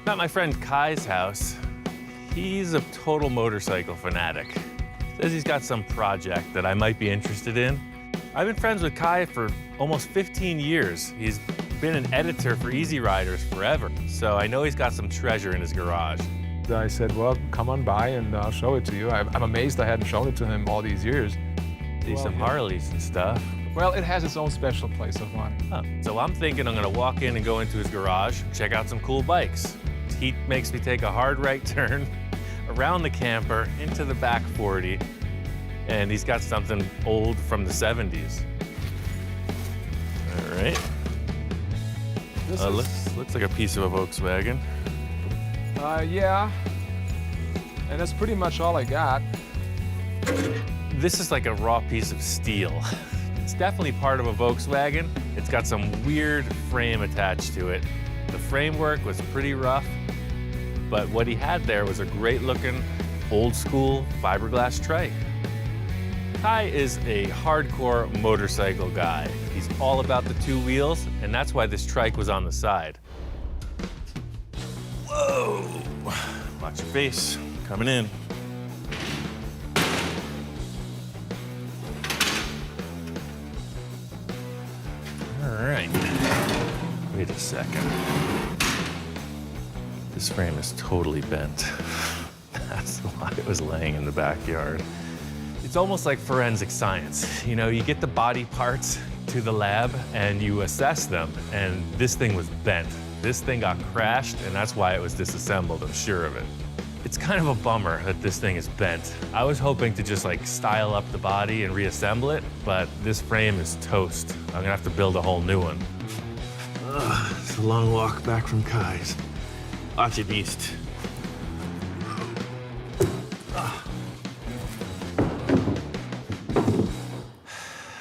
At my friend Kai's house, he's a total motorcycle fanatic. Says he's got some project that I might be interested in. I've been friends with Kai for almost 15 years. He's been an editor for Easy Riders forever, so I know he's got some treasure in his garage. I said, well, come on by and I'll show it to you. I'm amazed I hadn't shown it to him all these years. See some Harleys and stuff. Well, it has its own special place of honor. Oh, so I'm thinking I'm gonna walk in and go into his garage, check out some cool bikes. He makes me take a hard right turn around the camper into the back 40, and he's got something old from the 70s. All right. Looks like a piece of a Volkswagen. Yeah, and that's pretty much all I got. This is like a raw piece of steel. It's definitely part of a Volkswagen. It's got some weird frame attached to it. The framework was pretty rough, but what he had there was a great looking, old school fiberglass trike. Kai is a hardcore motorcycle guy. He's all about the two wheels, and that's why this trike was on the side. Whoa! Watch your face, coming in. All right, wait a second. This frame is totally bent. That's why it was laying in the backyard. It's almost like forensic science. You know, you get the body parts to the lab and you assess them, and this thing was bent. This thing got crashed, and that's why it was disassembled, I'm sure of it. It's kind of a bummer that this thing is bent. I was hoping to just like style up the body and reassemble it, but this frame is toast. I'm gonna have to build a whole new one. It's a long walk back from Kai's. Watch it, Beast.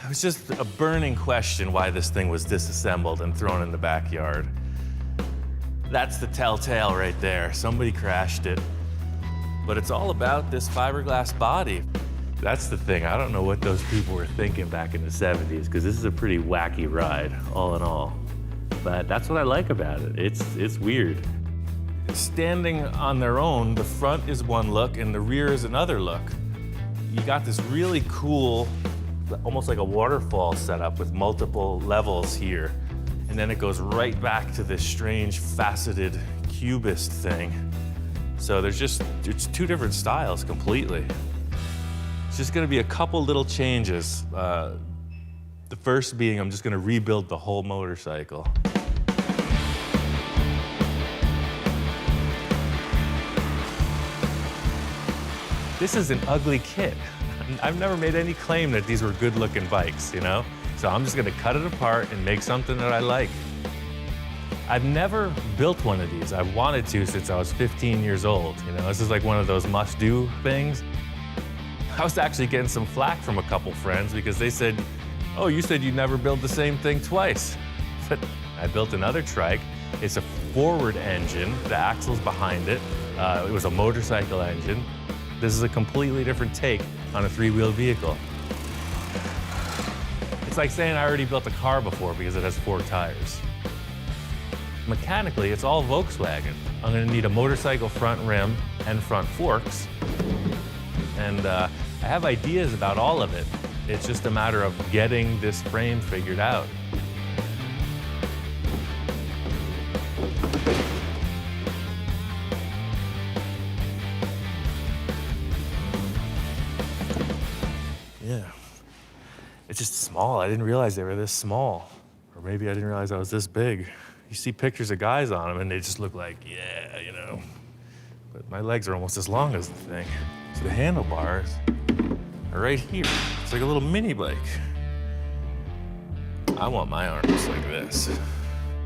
It was just a burning question why this thing was disassembled and thrown in the backyard. That's the telltale right there. Somebody crashed it. But it's all about this fiberglass body. That's the thing. I don't know what those people were thinking back in the 70s, because this is a pretty wacky ride, all in all. But that's what I like about it. It's weird. Standing on their own, the front is one look and the rear is another look. You got this really cool, almost like a waterfall setup with multiple levels here. And then it goes right back to this strange faceted cubist thing. So it's two different styles completely. It's just gonna be a couple little changes. The first being I'm just gonna rebuild the whole motorcycle. This is an ugly kit. I've never made any claim that these were good-looking bikes, you know? So I'm just gonna cut it apart and make something that I like. I've never built one of these. I've wanted to since I was 15 years old, you know? This is like one of those must-do things. I was actually getting some flack from a couple friends because they said, oh, you said you'd never build the same thing twice. But I built another trike. It's a forward engine, the axle's behind it. It was a motorcycle engine. This is a completely different take on a three-wheeled vehicle. It's like saying I already built a car before because it has 4 tires. Mechanically, it's all Volkswagen. I'm gonna need a motorcycle front rim and front forks. And I have ideas about all of it. It's just a matter of getting this frame figured out. Yeah. It's just small. I didn't realize they were this small. Or maybe I didn't realize I was this big. You see pictures of guys on them and they just look like, yeah, you know. But my legs are almost as long as the thing. So the handlebars are right here. It's like a little mini bike. I want my arms like this.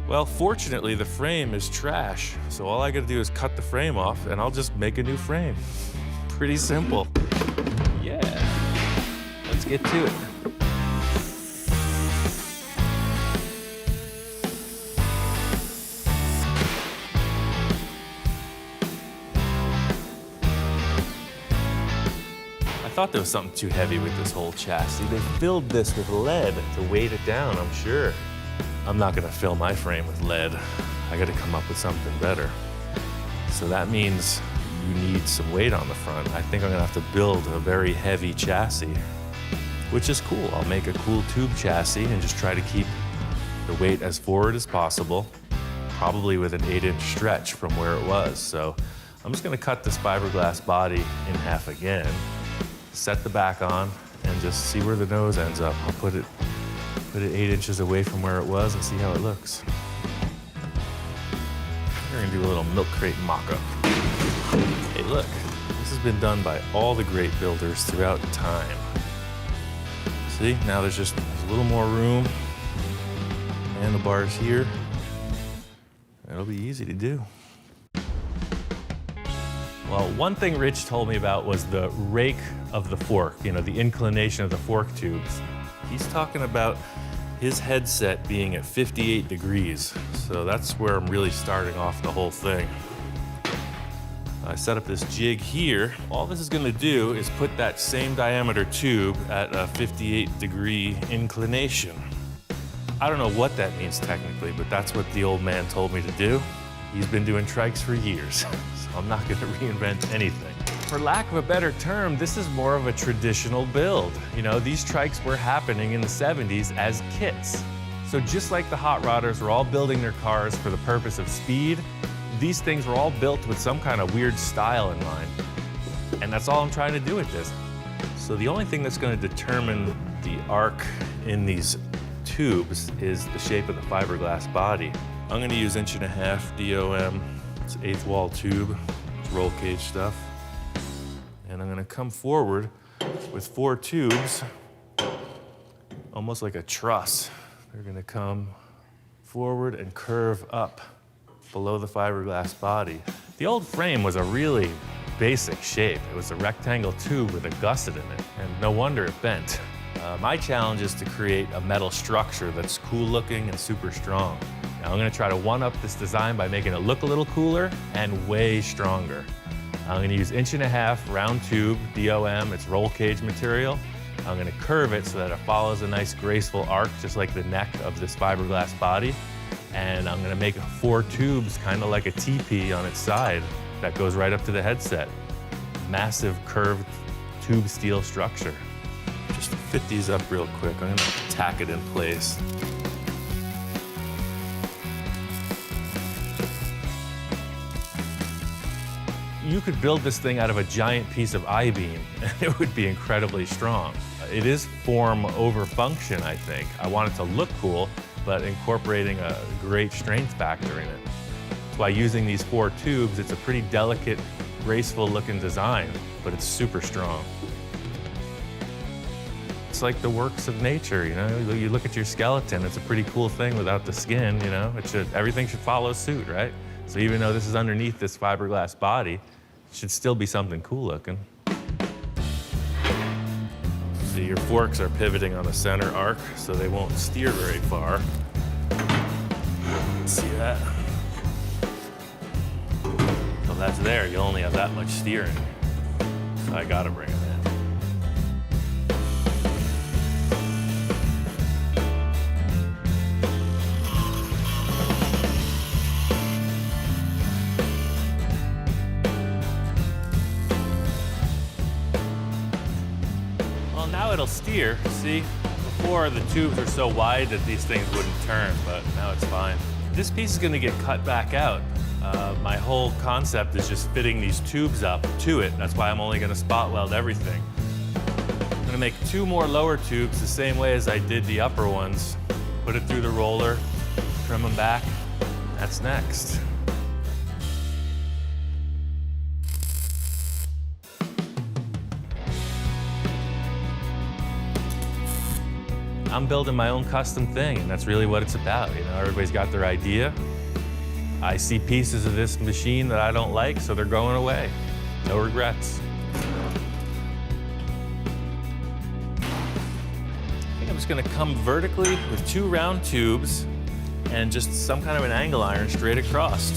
Well, fortunately, the frame is trash. So all I gotta do is cut the frame off and I'll just make a new frame. Pretty simple. Yeah. Let's get to it. I thought there was something too heavy with this whole chassis. They filled this with lead to weight it down, I'm sure. I'm not gonna fill my frame with lead. I gotta come up with something better. So that means you need some weight on the front. I think I'm gonna have to build a very heavy chassis, which is cool. I'll make a cool tube chassis and just try to keep the weight as forward as possible, probably with an 8-inch stretch from where it was. So I'm just gonna cut this fiberglass body in half again, set the back on, and just see where the nose ends up. I'll put it 8 inches away from where it was and see how it looks. We're gonna do a little milk crate mock-up. Hey, look, this has been done by all the great builders throughout time. See, now there's a little more room. Handlebars here. It'll be easy to do. Well, one thing Rich told me about was the rake of the fork, you know, the inclination of the fork tubes. He's talking about his headset being at 58 degrees. So that's where I'm really starting off the whole thing. I set up this jig here. All this is gonna do is put that same diameter tube at a 58-degree inclination. I don't know what that means technically, but that's what the old man told me to do. He's been doing trikes for years, so I'm not gonna reinvent anything. For lack of a better term, this is more of a traditional build. You know, these trikes were happening in the 70s as kits. So just like the hot rodders were all building their cars for the purpose of speed, these things were all built with some kind of weird style in mind. And that's all I'm trying to do with this. So the only thing that's gonna determine the arc in these tubes is the shape of the fiberglass body. I'm gonna use 1.5 DOM. It's 1/8 wall tube. It's roll cage stuff. And I'm gonna come forward with 4 tubes, almost like a truss. They're gonna come forward and curve up below the fiberglass body. The old frame was a really basic shape. It was a rectangle tube with a gusset in it, and no wonder it bent. My challenge is to create a metal structure that's cool looking and super strong. Now I'm gonna try to one-up this design by making it look a little cooler and way stronger. I'm gonna use 1.5 round tube, DOM, it's roll cage material. I'm gonna curve it so that it follows a nice graceful arc, just like the neck of this fiberglass body. And I'm gonna make 4 tubes, kind of like a teepee on its side that goes right up to the headset. Massive curved tube steel structure. Just to fit these up real quick, I'm gonna tack it in place. You could build this thing out of a giant piece of I-beam and it would be incredibly strong. It is form over function, I think. I want it to look cool, but incorporating a great strength factor in it. That's why using these 4 tubes, it's a pretty delicate, graceful looking design, but it's super strong. It's like the works of nature, you know? You look at your skeleton, it's a pretty cool thing without the skin, you know? Everything should follow suit, right? So even though this is underneath this fiberglass body, it should still be something cool looking. See, your forks are pivoting on the center arc, so they won't steer very far. See that? So that's there, you only have that much steering. So I gotta bring them in. Now it'll steer. See, before the tubes were so wide that these things wouldn't turn, but now it's fine. This piece is gonna get cut back out. My whole concept is just fitting these tubes up to it. That's why I'm only gonna spot weld everything. I'm gonna make 2 more lower tubes the same way as I did the upper ones. Put it through the roller, trim them back. That's next. I'm building my own custom thing, and that's really what it's about. You know, everybody's got their idea. I see pieces of this machine that I don't like, so they're going away. No regrets. I think I'm just gonna come vertically with 2 round tubes and just some kind of an angle iron straight across.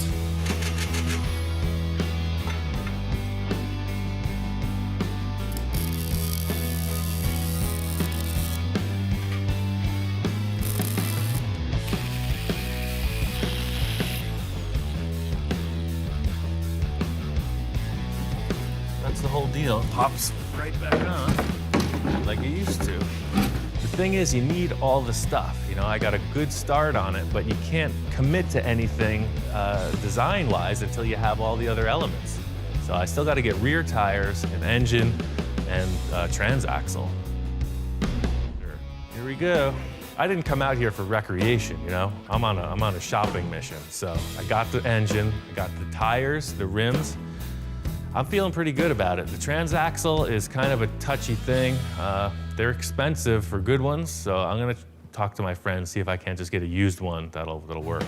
the whole deal. It pops right back on like it used to. The thing is, you need all the stuff. You know, I got a good start on it, but you can't commit to anything design-wise until you have all the other elements. So I still got to get rear tires, an engine, and transaxle. Here we go. I didn't come out here for recreation, you know? I'm on a shopping mission. So I got the engine, I got the tires, the rims. I'm feeling pretty good about it. The transaxle is kind of a touchy thing. They're expensive for good ones, so I'm gonna talk to my friends, see if I can't just get a used one that'll work.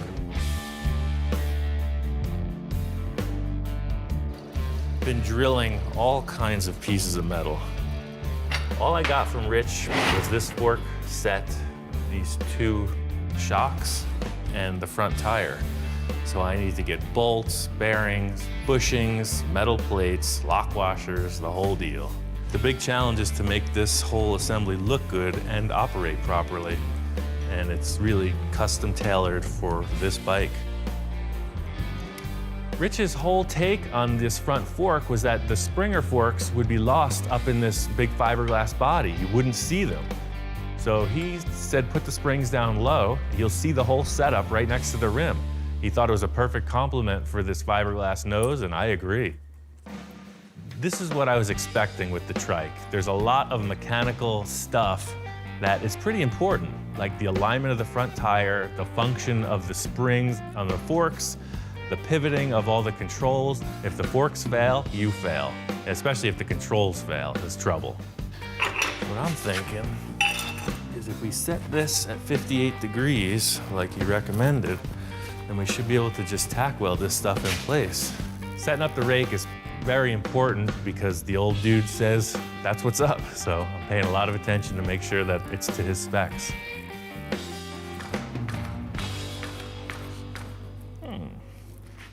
Been drilling all kinds of pieces of metal. All I got from Rich was this fork set, these 2 shocks, and the front tire. So I need to get bolts, bearings, bushings, metal plates, lock washers, the whole deal. The big challenge is to make this whole assembly look good and operate properly. And it's really custom tailored for this bike. Rich's whole take on this front fork was that the Springer forks would be lost up in this big fiberglass body. You wouldn't see them. So he said put the springs down low, you'll see the whole setup right next to the rim. He thought it was a perfect complement for this fiberglass nose, and I agree. This is what I was expecting with the Trike. There's a lot of mechanical stuff that is pretty important, like the alignment of the front tire, the function of the springs on the forks, the pivoting of all the controls. If the forks fail, you fail. Especially if the controls fail, it's trouble. What I'm thinking is if we set this at 58 degrees, like you recommended, then we should be able to just tack weld this stuff in place. Setting up the rake is very important because the old dude says that's what's up. So I'm paying a lot of attention to make sure that it's to his specs.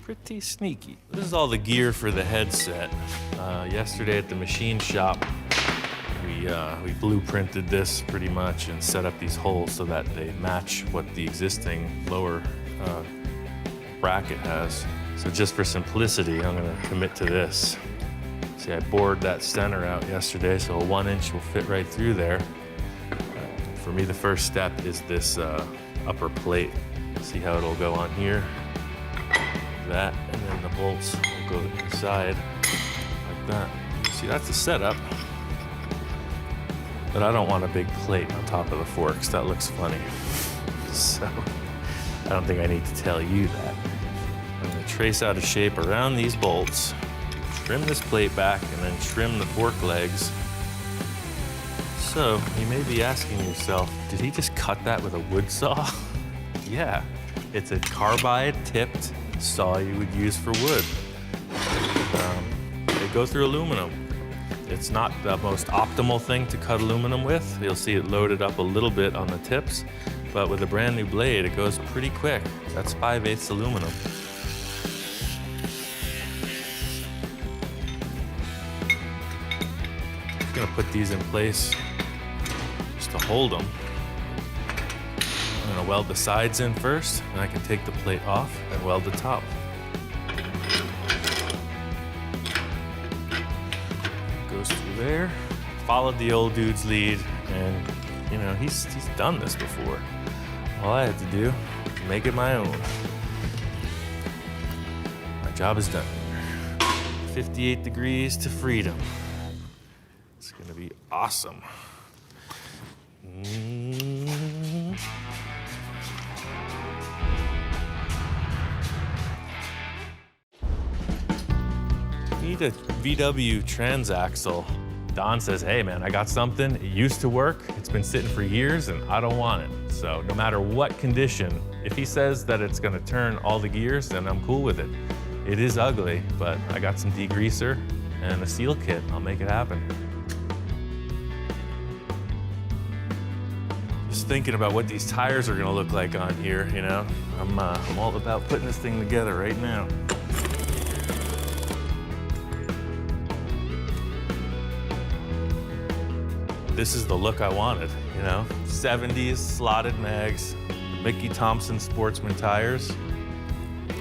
Pretty sneaky. This is all the gear for the headset. Yesterday at the machine shop, we blueprinted this pretty much and set up these holes so that they match what the existing lower bracket has. So just for simplicity, I'm gonna commit to this. See, I bored that center out yesterday, so a 1-inch will fit right through there. For me, the first step is this upper plate. See how it'll go on here? That, and then the bolts will go inside like that. See, that's the setup. But I don't want a big plate on top of the forks. That looks funny. So I don't think I need to tell you that. I'm gonna trace out a shape around these bolts, trim this plate back, and then trim the fork legs. So you may be asking yourself, did he just cut that with a wood saw? Yeah, it's a carbide tipped saw you would use for wood. They go through aluminum. It's not the most optimal thing to cut aluminum with. You'll see it loaded up a little bit on the tips, but with a brand new blade, it goes pretty quick. That's 5/8 aluminum. I'm gonna put these in place just to hold them. I'm gonna weld the sides in first, and I can take the plate off and weld the top. Goes through there. Followed the old dude's lead, and you know, he's done this before. All I had to do, make it my own. My job is done here. 58 degrees to freedom. It's gonna be awesome. Need a VW transaxle. Don says, hey man, I got something, it used to work, it's been sitting for years and I don't want it. So no matter what condition, if he says that it's gonna turn all the gears, then I'm cool with it. It is ugly, but I got some degreaser and a seal kit, I'll make it happen. Just thinking about what these tires are gonna look like on here, you know? I'm all about putting this thing together right now. This is the look I wanted, you know? 70s slotted mags, Mickey Thompson Sportsman tires.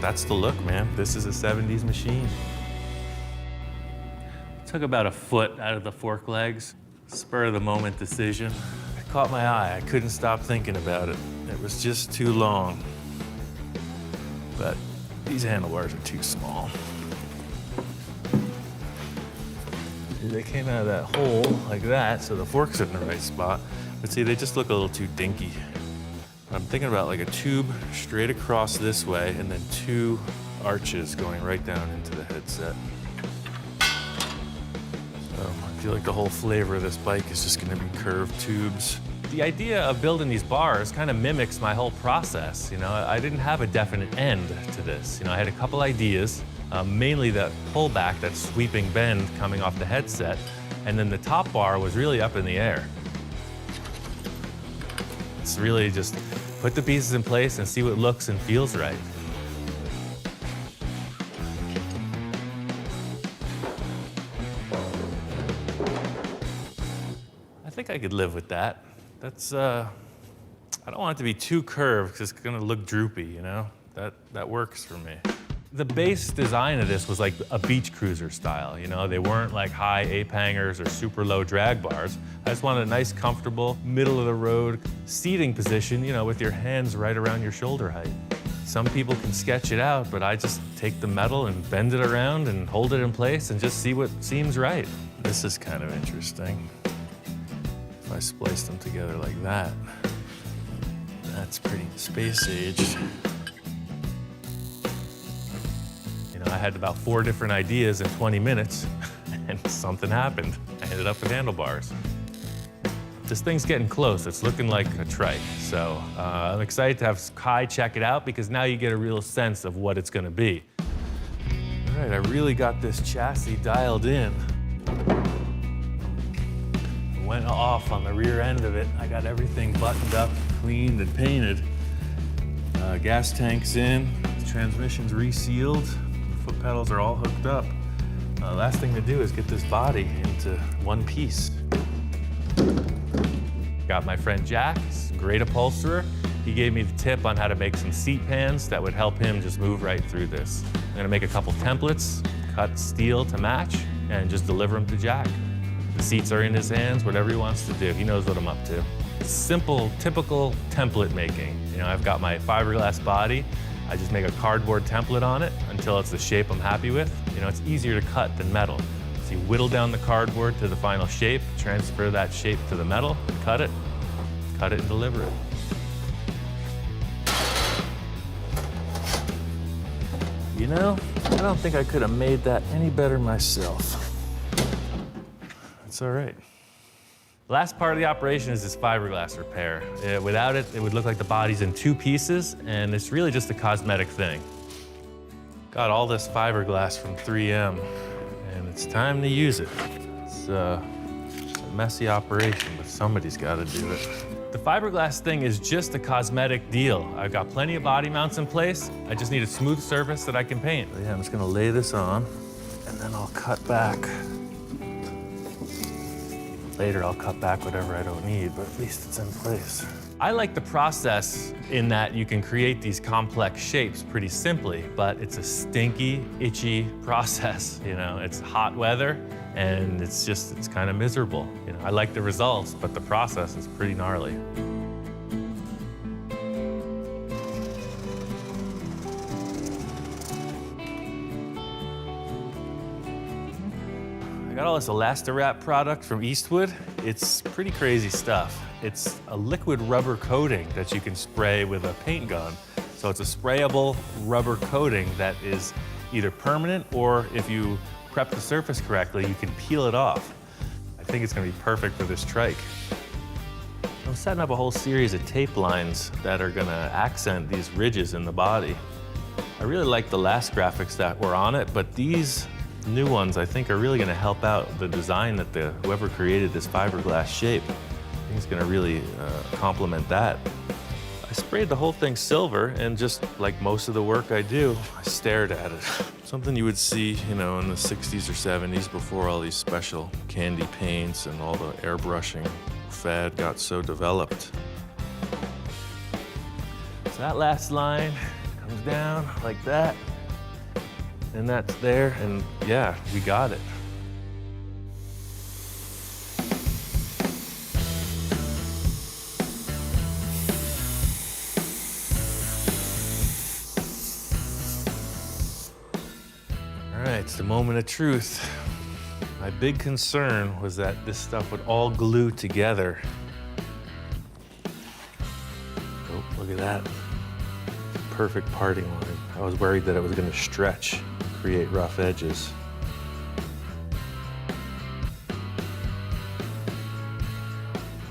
That's the look, man. This is a 70s machine. Took about a foot out of the fork legs. Spur of the moment decision. It caught my eye. I couldn't stop thinking about it. It was just too long. But these handlebars are too small. They came out of that hole like that, so the fork's in the right spot. But see, they just look a little too dinky. I'm thinking about like a tube straight across this way and then 2 arches going right down into the headset. So I feel like the whole flavor of this bike is just gonna be curved tubes. The idea of building these bars kind of mimics my whole process. You know, I didn't have a definite end to this. You know, I had a couple ideas, mainly that pullback, that sweeping bend coming off the headset, and then the top bar was really up in the air. It's really just put the pieces in place and see what looks and feels right. I think I could live with that. That's, I don't want it to be too curved because it's gonna look droopy, you know? That works for me. The base design of this was like a beach cruiser style, you know? They weren't like high ape hangers or super low drag bars. I just wanted a nice, comfortable, middle of the road seating position, you know, with your hands right around your shoulder height. Some people can sketch it out, but I just take the metal and bend it around and hold it in place and just see what seems right. This is kind of interesting. If I splice them together like that, that's pretty space age. You know, I had about 4 different ideas in 20 minutes and something happened. I ended up with handlebars. This thing's getting close. It's looking like a trike. So I'm excited to have Kai check it out because now you get a real sense of what it's gonna be. All right, I really got this chassis dialed in. Went off on the rear end of it. I got everything buttoned up, cleaned, and painted. Gas tank's in, the transmission's resealed, the foot pedals are all hooked up. Last thing to do is get this body into one piece. Got my friend Jack, he's a great upholsterer. He gave me the tip on how to make some seat pans that would help him just move right through this. I'm gonna make a couple templates, cut steel to match, and just deliver them to Jack. The seats are in his hands, whatever he wants to do. He knows what I'm up to. Simple, typical template making. You know, I've got my fiberglass body. I just make a cardboard template on it until it's the shape I'm happy with. You know, it's easier to cut than metal. So you whittle down the cardboard to the final shape, transfer that shape to the metal, cut it and deliver it. You know, I don't think I could have made that any better myself. It's all right. The last part of the operation is this fiberglass repair. Without it, it would look like the body's in 2 pieces, and it's really just a cosmetic thing. Got all this fiberglass from 3M, and it's time to use it. It's a messy operation, but somebody's got to do it. The fiberglass thing is just a cosmetic deal. I've got plenty of body mounts in place. I just need a smooth surface that I can paint. So yeah, I'm just gonna lay this on, and then I'll cut back. Later, I'll cut back whatever I don't need, but at least it's in place. I like the process in that you can create these complex shapes pretty simply, but it's a stinky, itchy process. You know, it's hot weather, and it's kind of miserable. You know, I like the results, but the process is pretty gnarly. I got all this Elastirap product from Eastwood. It's pretty crazy stuff. It's a liquid rubber coating that you can spray with a paint gun. So it's a sprayable rubber coating that is either permanent, or if you prep the surface correctly, you can peel it off. I think it's gonna be perfect for this trike. I'm setting up a whole series of tape lines that are gonna accent these ridges in the body. I really like the last graphics that were on it, but these new ones I think are really gonna help out the design that whoever created this fiberglass shape. I think it's gonna really complement that. I sprayed the whole thing silver, and just like most of the work I do, I stared at it. Something you would see, you know, in the 60s or 70s before all these special candy paints and all the airbrushing fad got so developed. So that last line comes down like that, and that's there, and yeah, we got it. right, it's the moment of truth. My big concern was that this stuff would all glue together. Oh, look at that. Perfect parting line. I was worried that it was going to stretch and create rough edges.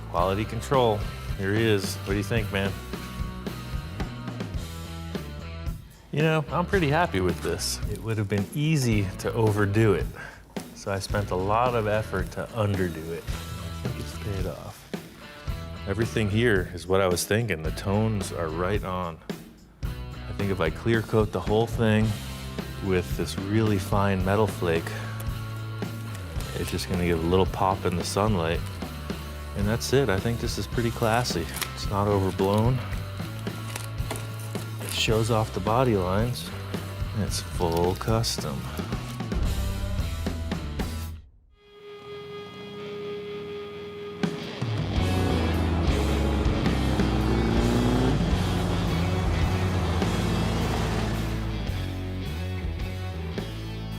Quality control. Here he is. What do you think, man? You know, I'm pretty happy with this. It would have been easy to overdo it. So I spent a lot of effort to underdo it. I think it's paid off. Everything here is what I was thinking. The tones are right on. I think if I clear coat the whole thing with this really fine metal flake, it's just gonna give a little pop in the sunlight. And that's it. I think this is pretty classy. It's not overblown. It shows off the body lines. And it's full custom.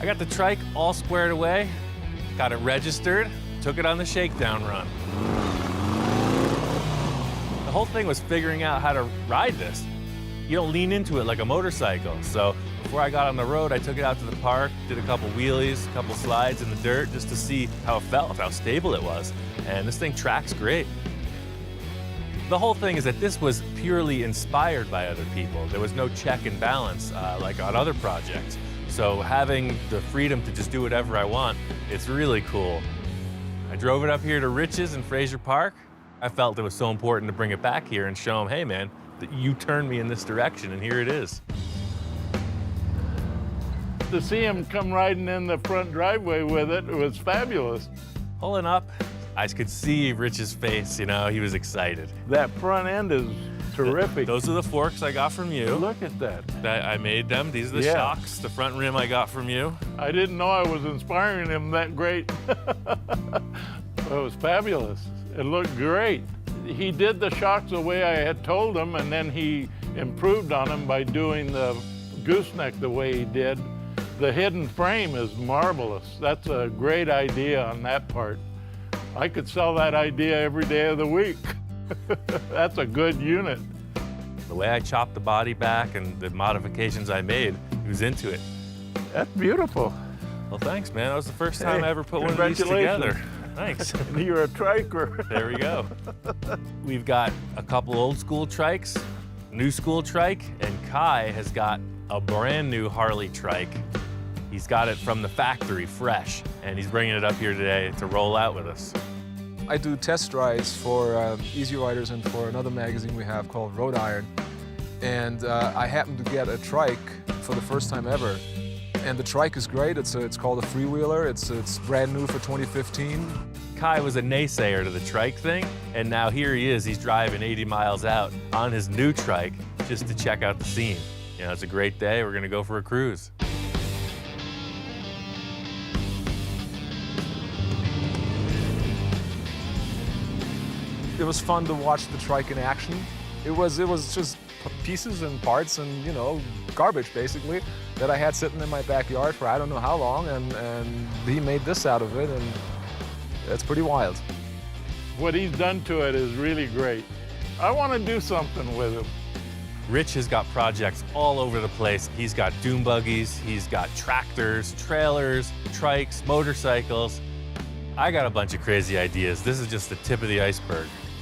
I got the trike all squared away, got it registered, took it on the shakedown run. The whole thing was figuring out how to ride this. You don't lean into it like a motorcycle. So before I got on the road, I took it out to the park, did a couple wheelies, a couple slides in the dirt just to see how it felt, how stable it was. And this thing tracks great. The whole thing is that this was purely inspired by other people. There was no check and balance like on other projects. So having the freedom to just do whatever I want, it's really cool. I drove it up here to Rich's in Fraser Park. I felt it was so important to bring it back here and show them, hey man, that you turned me in this direction and here it is. To see him come riding in the front driveway with it was fabulous. Pulling up, I could see Rich's face, you know, he was excited. That front end is terrific. Those are the forks I got from you. Look at that. I made them. These are the shocks, the front rim I got from you. I didn't know I was inspiring him that great. It was fabulous. It looked great. He did the shocks the way I had told him, and then he improved on them by doing the gooseneck the way he did. The hidden frame is marvelous. That's a great idea on that part. I could sell that idea every day of the week. That's a good unit. The way I chopped the body back and the modifications I made, he was into it. That's beautiful. Well, thanks, man. That was the first time I ever put one of these together. Thanks. You're a triker. There we go. We've got a couple old school trikes, new school trike, and Kai has got a brand new Harley trike. He's got it from the factory, fresh, and he's bringing it up here today to roll out with us. I do test rides for Easy Riders and for another magazine we have called Road Iron. And I happened to get a trike for the first time ever. And the trike is great. It's called a freewheeler. It's brand new for 2015. Kai was a naysayer to the trike thing, and now here he is. He's driving 80 miles out on his new trike just to check out the scene. You know, it's a great day. We're gonna go for a cruise. It was fun to watch the trike in action. It was just pieces and parts and, you know, garbage basically that I had sitting in my backyard for I don't know how long, and he made this out of it, and it's pretty wild. What he's done to it is really great. I want to do something with him. Rich has got projects all over the place. He's got dune buggies, he's got tractors, trailers, trikes, motorcycles. I got a bunch of crazy ideas. This is just the tip of the iceberg.